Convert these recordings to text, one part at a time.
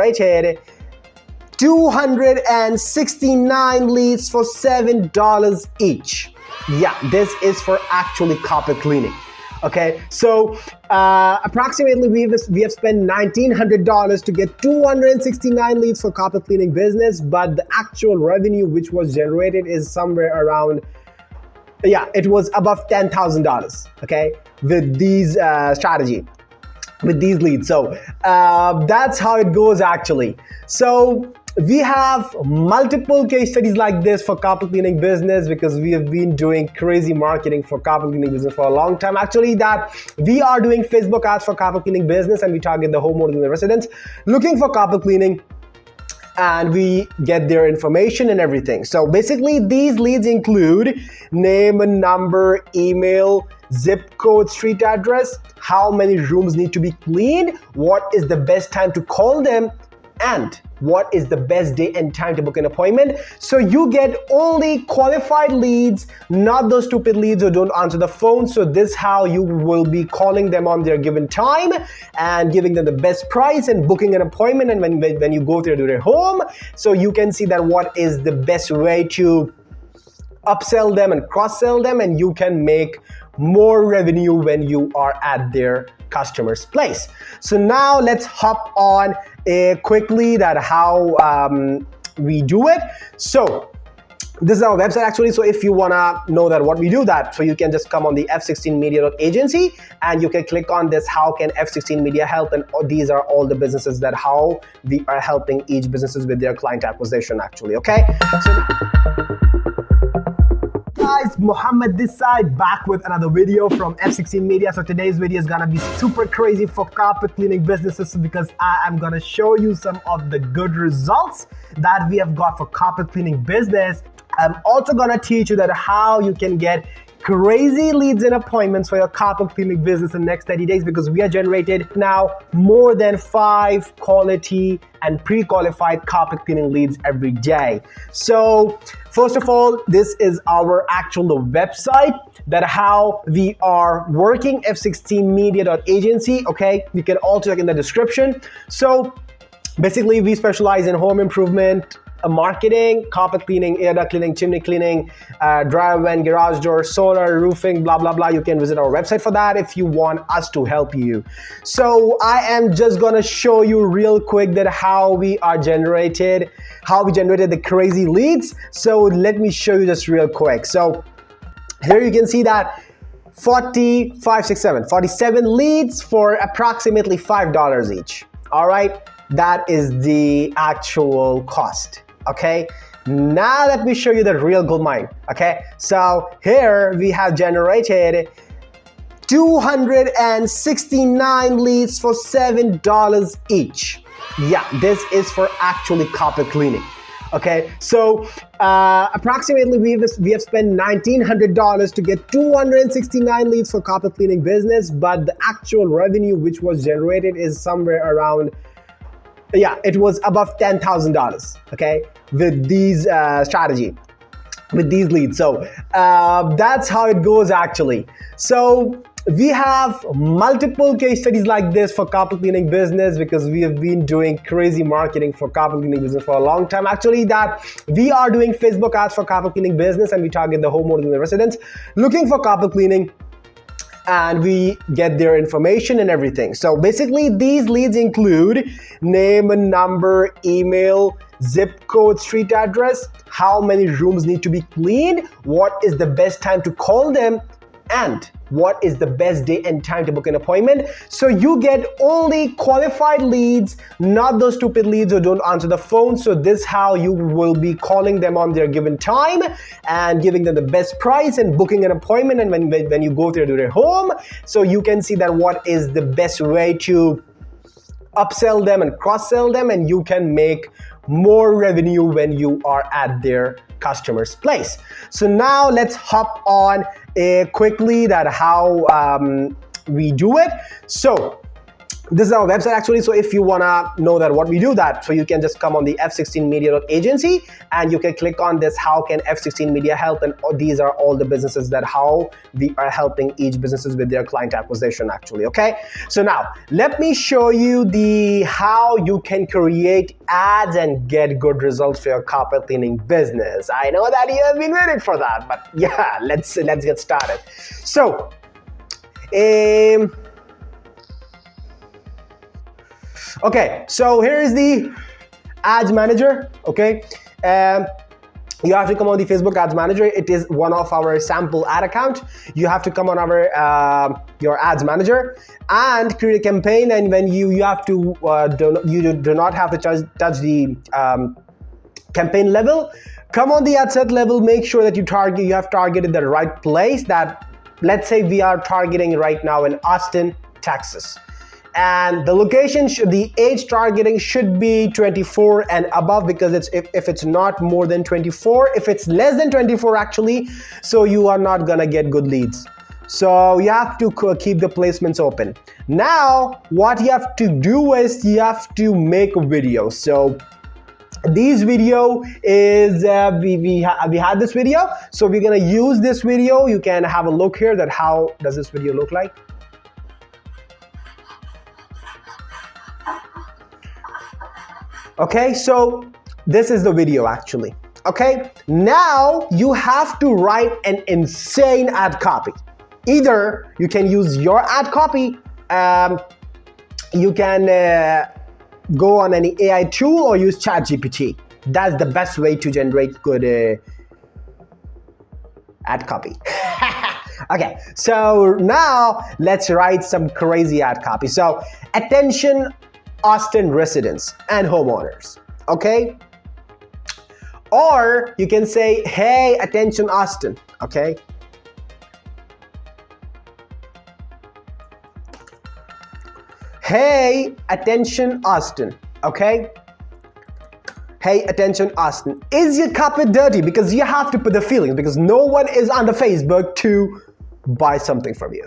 generated 269 leads for $7 each. Yeah, this is for actually carpet cleaning. Okay, so approximately we have spent $1,900 to get 269 leads for carpet cleaning business, but the actual revenue which was generated is somewhere around, yeah, it was above $10,000. Okay, with these strategy, with these leads. So that's how it goes actually. So we have multiple case studies like this for carpet cleaning business because we have been doing crazy marketing for carpet cleaning business for a long time. Actually, that we are doing Facebook ads for carpet cleaning business, and we target the homeowners and the residents looking for carpet cleaning, and we get their information and everything. So basically these leads include name and number, email, zip code, street address, how many rooms need to be cleaned, what is the best time to call them, and what is the best day and time to book an appointment. So you get only qualified leads, not those stupid leads who don't answer the phone. So this is how you will be calling them on their given time and giving them the best price and booking an appointment. And when you go there to their home, so you can see that what is the best way to upsell them and cross-sell them, and you can make more revenue when you are at their customer's place. So now let's hop on quickly that how we do it. So this is our website actually. So if you wanna know that what we do that, so you can just come on the f16media.agency and you can click on this, how can F16 Media help? And these are all the businesses that how we are helping each businesses with their client acquisition actually, okay? So guys, Mohammed this side, back with another video from F16 Media. So today's video is gonna be super crazy for carpet cleaning businesses because I am gonna show you some of the good results that we have got for carpet cleaning business. I'm also gonna teach you that how you can get crazy leads and appointments for your carpet cleaning business in the next 30 days because we have generated now more than 5 quality and pre-qualified carpet cleaning leads every day. So first of all, this is our actual website that how we are working, f16media.agency. Okay, you can also check in the description. So basically we specialize in home improvement, marketing, carpet cleaning, air duct cleaning, chimney cleaning, dryer vent, garage door, solar, roofing, blah, blah, blah. You can visit our website for that if you want us to help you. So I am just gonna show you real quick that how we generated the crazy leads. So let me show you just real quick. So here you can see that 47 leads for approximately $5 each. All right, that is the actual cost. Okay, now let me show you the real gold mine. Okay, so here we have generated 269 leads for $7 each. Yeah, this is for actually carpet cleaning. Okay, so approximately we have spent $1,900 to get 269 leads for carpet cleaning business, but the actual revenue which was generated is somewhere around, yeah, it was above $10,000. Okay, with these strategy, with these leads. So that's how it goes actually. So we have multiple case studies like this for carpet cleaning business because we have been doing crazy marketing for carpet cleaning business for a long time. Actually, that we are doing Facebook ads for carpet cleaning business, and we target the homeowners and the residents looking for carpet cleaning, and we get their information and everything. So basically these leads include name and number, email, zip code, street address, how many rooms need to be cleaned, what is the best time to call them, and what is the best day and time to book an appointment. So you get only qualified leads, not those stupid leads who don't answer the phone. So this is how you will be calling them on their given time and giving them the best price and booking an appointment. And when you go there to their home, so you can see that what is the best way to upsell them and cross-sell them, and you can make more revenue when you are at their customer's place. So now let's hop on quickly that how we do it. So This is our website actually, so if you wanna know that what we do that, so you can just come on the f16media.agency and you can click on this, how can F16 Media help, and these are all the businesses that how we are helping each businesses with their client acquisition actually, okay? So now, let me show you the how you can create ads and get good results for your carpet cleaning business. I know that you have been waiting for that, but yeah, let's get started. So, okay, so here is the ads manager, okay? You have to come on the Facebook ads manager. It is one of our sample ad account. You have to come on our your ads manager and create a campaign, and when you have to do not have to touch the campaign level. Come on the ad set level, make sure that you have targeted the right place. That, let's say we are targeting right now in Austin, Texas. And the location, the age targeting should be 24 and above, because if it's not more than 24, if it's less than 24 actually, so you are not gonna get good leads. So you have to keep the placements open. Now, what you have to do is you have to make a video. So this video is we had this video, so we're gonna use this video. You can have a look here that how does this video look like. Okay, so this is the video actually. Okay, now you have to write an insane ad copy. Either you can use your ad copy, you can go on any AI tool or use ChatGPT. That's the best way to generate good ad copy. Okay, so now let's write some crazy ad copy. So, attention Austin residents and homeowners, okay? Or you can say, hey, attention Austin, okay? Hey, attention Austin, okay? Hey, attention Austin. Is your carpet dirty? Because you have to put the feelings, because no one is on the Facebook to buy something from you.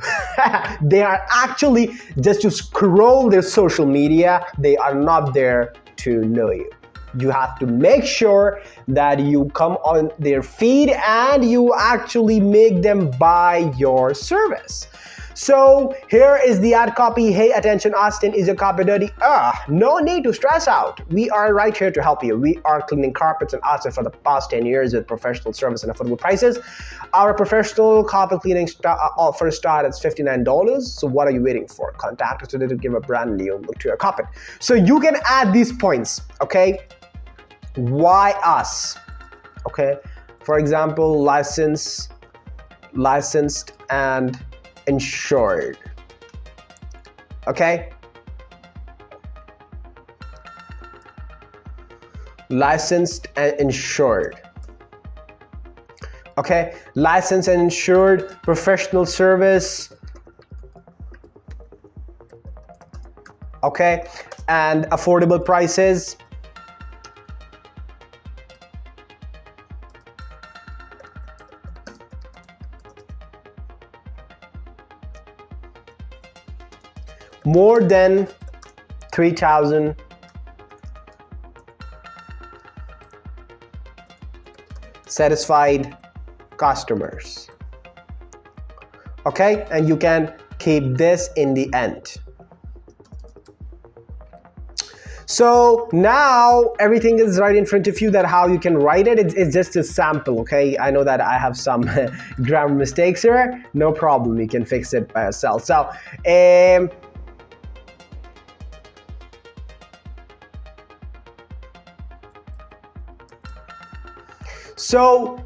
They are actually just to scroll their social media. They are not there to know you. You have to make sure that you come on their feed and you actually make them buy your service. So here is the ad copy. Hey, attention Austin, is your carpet dirty? No need to stress out. We are right here to help you. We are cleaning carpets in Austin for the past 10 years with professional service and affordable prices. Our professional carpet cleaning offer start at $59. So what are you waiting for? Contact us today to give a brand new look to your carpet. So you can add these points, okay? Why us? Okay, for example, licensed and insured. Okay, licensed and insured. Okay, licensed and insured, professional service. Okay, and affordable prices. More than 3,000 satisfied customers. Okay, and you can keep this in the end. So now everything is right in front of you, that how you can write it. It's just a sample, okay? I know that I have some grammar mistakes here. No problem, you can fix it by yourself. So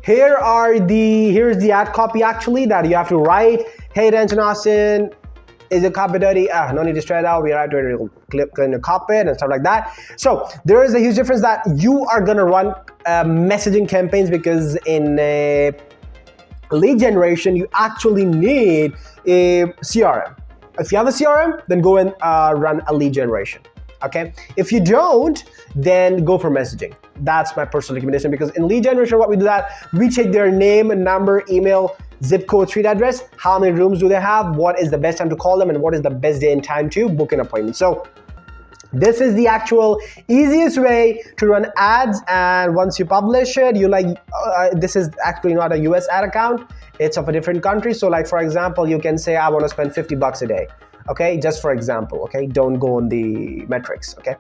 here's the ad copy actually that you have to write. Hey, attention Austin, is your carpet dirty? No need to stress out. We are to clean the carpet and stuff like that. So there is a huge difference that you are gonna run messaging campaigns, because in lead generation you actually need a CRM. If you have a CRM, then go and run a lead generation. Okay, if you don't, then go for messaging. That's my personal recommendation, because in lead generation, what we do that, we take their name, number, email, zip code, street address, how many rooms do they have, what is the best time to call them, and what is the best day and time to book an appointment. So this is the actual easiest way to run ads, and once you publish it, you this is actually not a US ad account, it's of a different country. So like for example, you can say I want to spend $50 a day, okay, just for example, okay, don't go on the metrics, okay.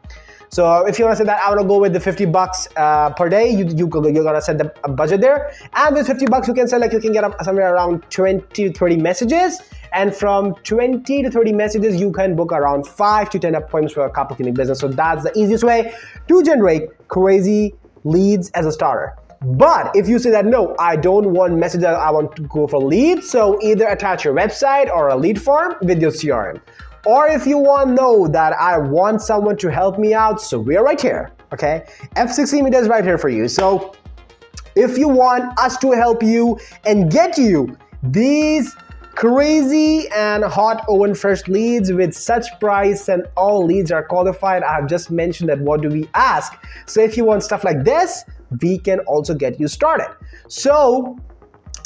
So if you want to say that I want to go with the $50 per day, you're gonna set a budget there, and with $50 you can say like you can get up somewhere around 20 to 30 messages, and from 20 to 30 messages you can book around 5 to 10 appointments for a couple clinic business. So that's the easiest way to generate crazy leads as a starter. But if you say that no, I don't want messages, I want to go for leads, so either attach your website or a lead form with your CRM. Or if you want to know that I want someone to help me out, so we are right here, okay? F16 Media is right here for you. So if you want us to help you and get you these crazy and hot oven fresh leads with such price and all leads are qualified, I have just mentioned that what do we ask. So if you want stuff like this, we can also get you started. So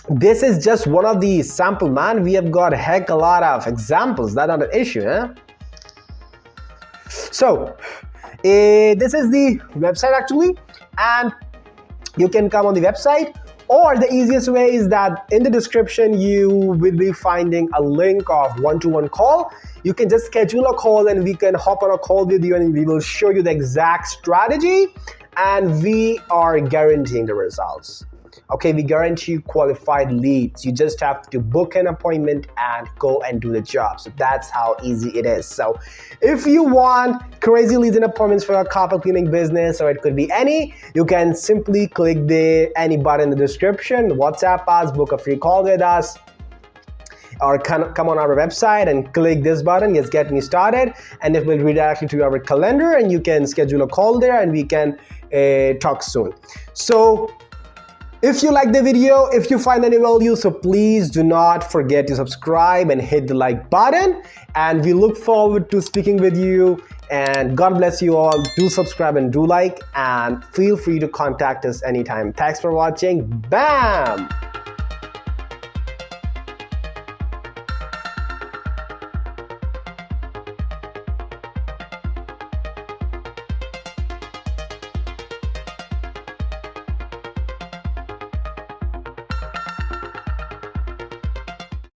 this is just one of the sample, man. We have got a lot of examples. That's not an issue, eh? So this is the website actually, and you can come on the website, or the easiest way is that in the description you will be finding a link of one-to-one call. You can just schedule a call and we can hop on a call with you and we will show you the exact strategy, and we are guaranteeing the results. Okay, we guarantee you qualified leads. You just have to book an appointment and go and do the job. So that's how easy it is. So if you want crazy leads and appointments for a carpet cleaning business, or it could be any, you can simply click the any button in the description, WhatsApp us, book a free call with us, or come on our website and click this button, yes, get me started, and it will redirect you to our calendar and you can schedule a call there and we can talk soon. So if you like the video, if you find any value, so please do not forget to subscribe and hit the like button, and we look forward to speaking with you, and God bless you all. Do subscribe and do like, and feel free to contact us anytime. Thanks for watching. Bam!